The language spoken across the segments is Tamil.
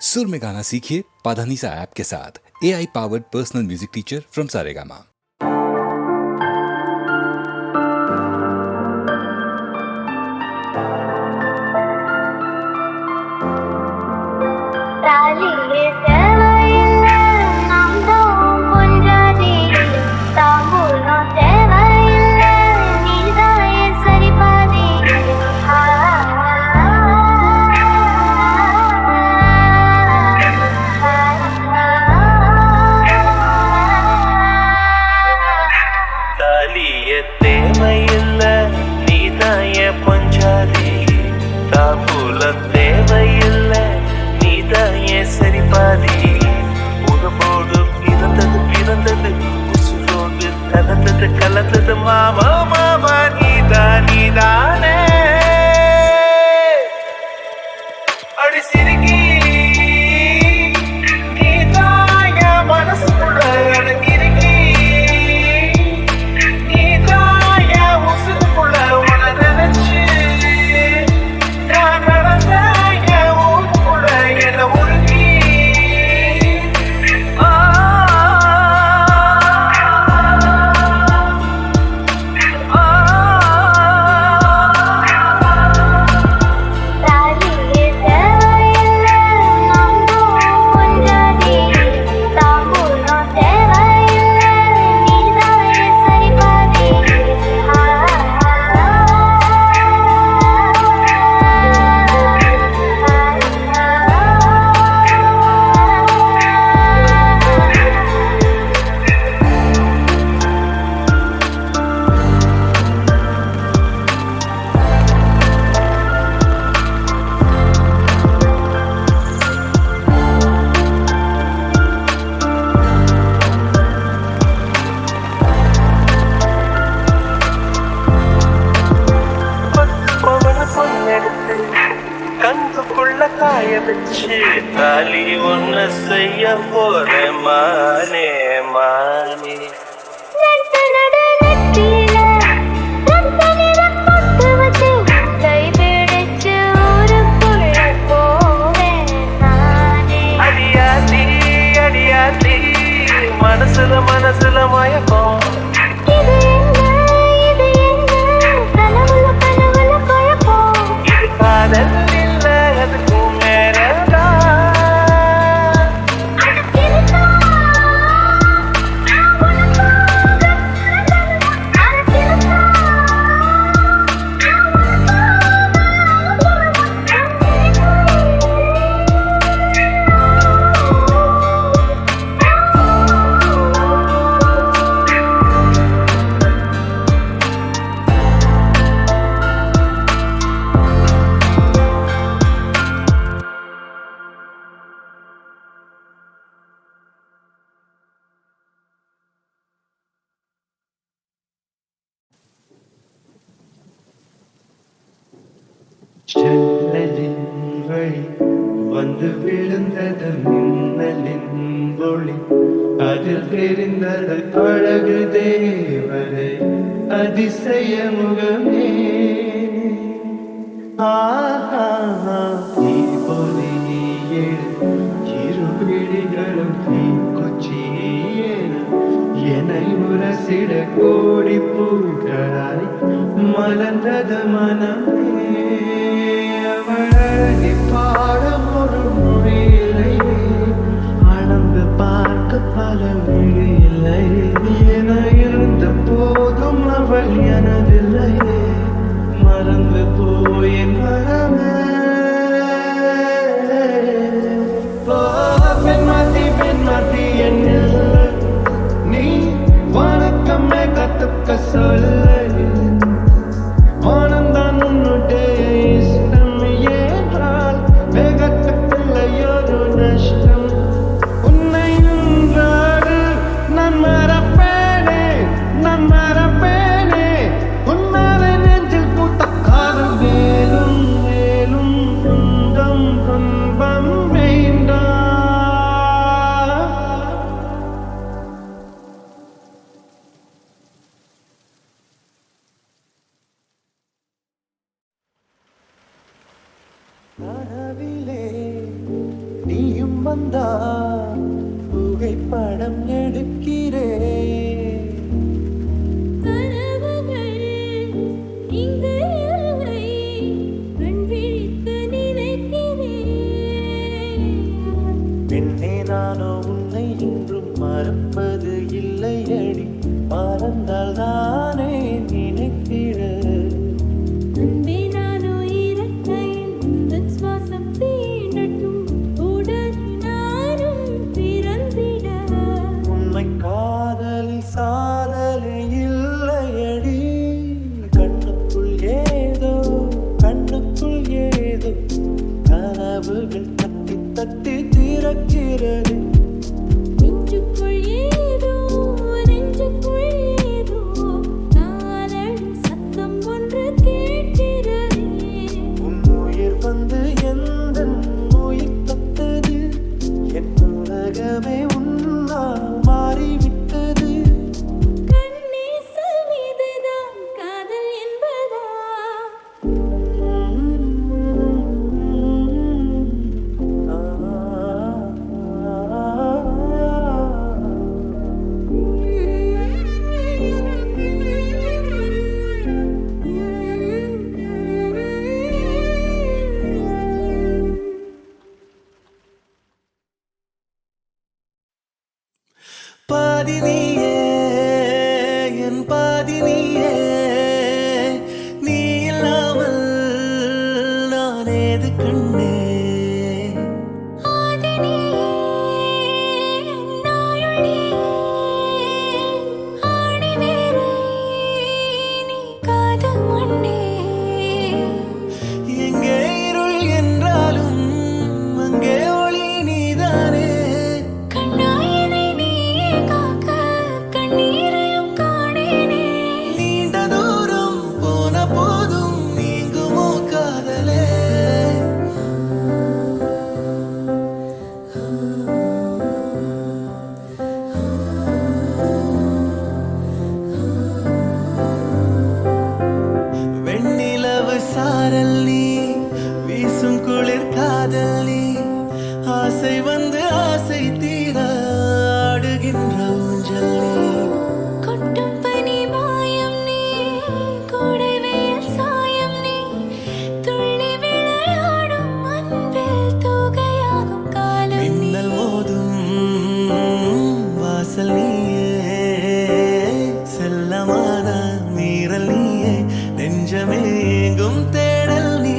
सुर में गाना सीखिए पाधानीसा ऐप के साथ। AI powered personal music teacher from Saregama. கலந்தது மாமா மாமா நீதானே அடி சிரிக்கி நீதான் என் மனசுக்குள்ள அடங்கிருக்கி நீதான் என் உசுக்குள்ள உன நினைச்சு நான் நடந்த என் ஊருக்குள்ள என்ன உருக்கி கண்ணுக்குள்ள காய வச்சு தாலி ஒன்னு செய்ய போறேன் மானே மானே அடியாத்தி அடியாத்தி மனசுல மயக்கம் காதல் செல்லலின் வழி வந்து விழுந்தது மின்னலின் ஒளி, அதில் தெரிந்தது அழகு தேவதை அதிசய முகமே. தீ பொறி இருபிடிகளும் தீக்குச்சியேன என்னை உரசிட கோடி பூக்களாய் மலர்ந்தது மனமே. அவளை பாடம் ஒரு மொழியில்லை, அளந்து பார்க்க பல மொழியில்லை. என இருந்த போதும் அவள் எனதில்லை, மறந்து போயின் மனமே. பெண்மாத்தி என்னில் நீ வணக்கமே கத்துக்க சொல்ல. ஆனந்தான் உன்னுடைய இஷ்டம் என்றால் வேகத்துக்குள்ளையொரு நஷ்டம். உன்னை நின்றாடு நான் மறப்பேனே, நான் மறப்பேனே. உன்னாலே நெஞ்சில் பூத்த காதல் வேலும் வேலும் துன்பம் துன்பம் வேண்டாம். வந்தா புகைப்படம் எடுக்கிறேன். கனவுகள் இங்கு இல்லை, கண் விழித்து நினைக்கிறேன். பெண்ணே நானோ உன்னை இன்றும் மறப்பது இல்லை அடி, மறந்தால் தானே நினைத்திட. அன்பே நானோ இறக்கையில் உந்தன் சுவாசம் தீண்டட்டும், உடன் நானும் பிறந்திட. உண்மை காதலில் சாதலை இல்லையடி, கண்ணுக்குள் ஏதோ கண்ணுக்குள் ஏதோ கனவுகள் தட்டி தட்டி திறக்கிறது. நெஞ்சுக்குள் ஏதோ நெஞ்சுக்குள் ஏதோ காலடி சத்தம் ஒன்று கேட்கிறதே. உன் உயிர் வந்து எந்தன் உயிர் தொட்டது, என் உலகமே உன்னால் மாறிவிட்டது. கண்ணீசல் மீதுதான் காதல் என்பதா? பாதி நீயே என் பாதி நீயே, நீ இல்லாமல் நான் ஏது கண்ணே. ஆதி நீயே நாயுள் நீயே, ஆடி வேறே நீ காதல் மண்ணே. எங்கே இருள் என்றாலும் அங்கே ஒளி நீதானே. கண்ணாயினை நீயே காக்க கண்ணீரையும் காணேனே. நீண்ட தூரம் போன போதும் நீங்குமோ காதலே. வெண்ணிலவு சாரல் நீ, வீசும் குளிர் காதல் நீ, ஆசை வந்து ஆசை தீர ஆடுகின்ற ஊஞ்சல் நீ. கொட்டும் பனி மாயம் நீ, கோடை வெயில் சாயம் நீ, துள்ளி விளையாடும் அன்பில் தூகையாகும் காலம் நீ. மின்னல் மோதும் வாசல் நீயே, செல்லமான மீறல் நீயே, நெஞ்சமே எங்கும் தேடல் நீ.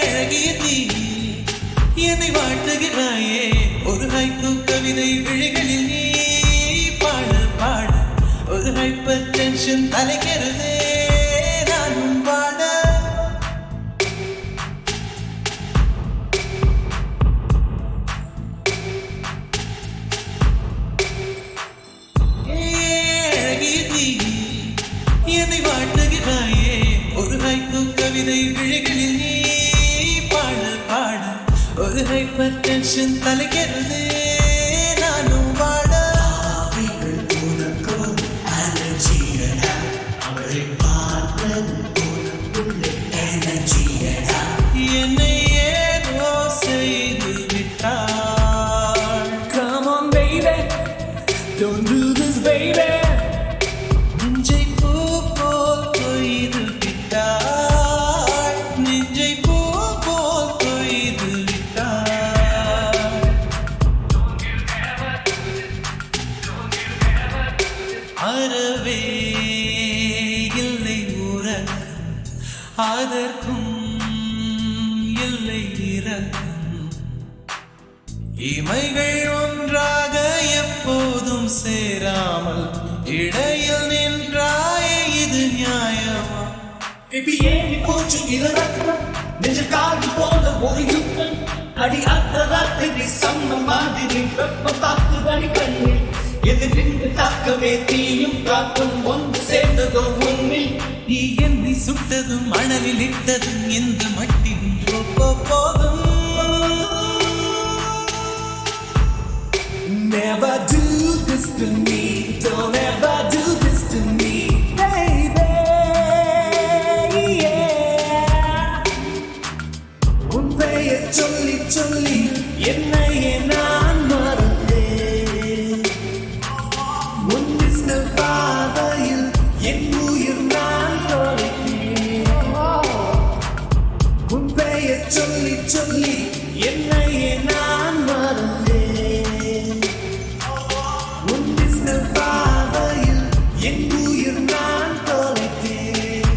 அழகிய நீ என்னை வாழ்த்துகிறாயே, ஒரு ஹைக்கூ கவிதை விழிகளில் நீ பாட பாட ஒரு ஹைப்பர் டென்ஷன் தலைக்கிறதே நானும் பாட. அழகிய நீ என்னை வாழ்த்துகிறாயே, ஒரு ஹைக்கூ கவிதை விழிகளில் நீ பாட பாட ஒரு ஹைப்பர் டென்ஷன் தலைக்கிறதே நானும் பாட. என்னை ஏதோ செய்து விட்டாள். Come on baby, don't do this baby. நெஞ்சை பூ போல் கொய்து விட்டாள், நெஞ்சை பூ போல் கொய்து விட்டாள். அறவே இல்லை உறக்கம், அதற்கும் இல்லை இரக்கம். இமைகள் ஒன்றாக எப்போதும் சேராமல் இடையில் நின்றாயே, இது நியாயமா? Baby, ஏன் போச்சு இதற்கு நெஞ்ச கால் போல ஒரு யுத்தம் அடி அர்த்தராத்திரி சம்ம மாதிரி வெப்பம் தாக்குதடி கண்ணில் எது நின்று தாக்கவே தீயும் காக்கும் ஒன்று சேர்ந்ததோ உன்னில் நீ என்னை சுட்டதும் மணலில் இட்டதும் எந்த மட்டிலும் போதும். Never do this to me, don't ever do this to me, baby, yeah. உன் பெயர் சொல்லி சொல்லி என்னையே நான் மறந்தேன். உன் கிருஷ்ணர் பாதையில் என் உயிர் நான் தொலைத்தேன். உன் பெயர் சொல்லி சொல்லி என்னையே நான் மறந்தேன். உன் கிருஷ்ணர் பாதையில் என் உயிர் நான் தொலைத்தேன்.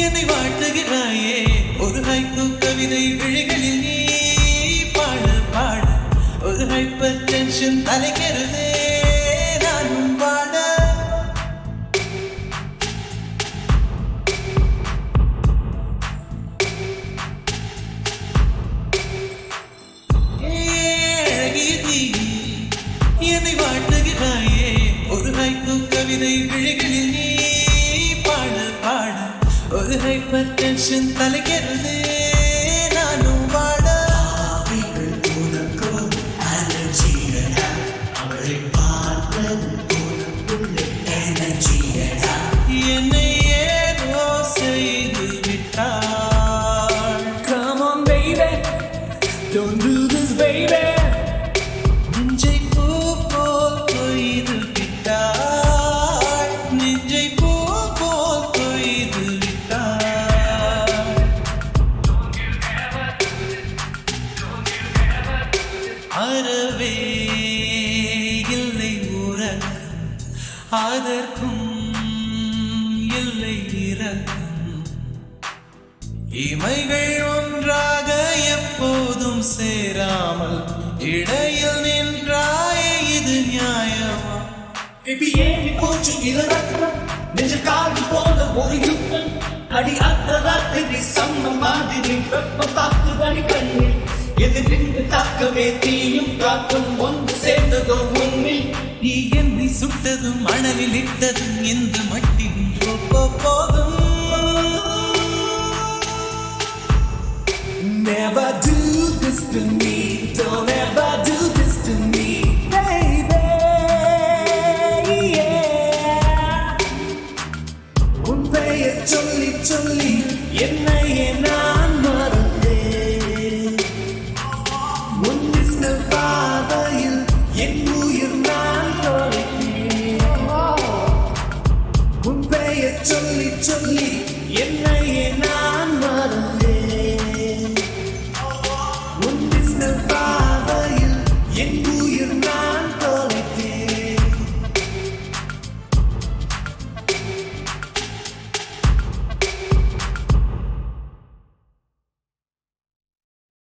என்னை வாழ்த்துகிறாயே ஒரு ஹைக்கூ கவிதை விழிகளில் நீ பாட பாட ஒரு ஹைப்பர் டென்ஷன் தலைக்கிறதே நானும் பாட. என்னை வாழ்த்துகிறாயே ஒரு ஹைக்கூ கவிதை விழிகளில் நீ பாட பாட ஒரு ஹைப்பர் டென்ஷன் தலைக்கிறதே நானும் பாட. என்னை ஏதோ செய்து விட்டாள். Come on baby, don't do this baby. நெஞ்சை பூ போல் கொய்து விட்டாள். நெஞ்சை பூ போல் கொய்து விட்டாள். அறவே இல்லை உறக்கம் அதற்கும் இல்லை இரக்கம். இமைகள் ஒன்றாக எப்போதும் சேராமல் இடையில் நின்றாயே இது நியாயமா? ஏறி போச்சு இளரத்தம் நெஞ்ச காடு போல ஒரு யுத்தம் அடி அர்த்தராத்திரி சம்ம மாதிரி வெப்பம் தாக்குதடி கண்ணில் எது நின்று தாக்கவே தீயும் காக்கும் ஒன்று சேர்ந்ததோ உன்னில் நீ என்னை சுட்டதும் மணலில் இட்டதும் எந்த மட்டிலும் போதும். Never do this to me, don't ever do this to me, baby, yeah. உன் பெயர் சொல்லி சொல்லி என்னையே நான் மறந்தேன். உன் கிருஷ்ணர் பாதையில் என் உயிர் நான் தொலைத்தேன். உன் பெயர் சொல்லி சொல்லி என்னையே நான் மறந்தேன். உன் கிருஷ்ணர் பாதையில் என் உயிர்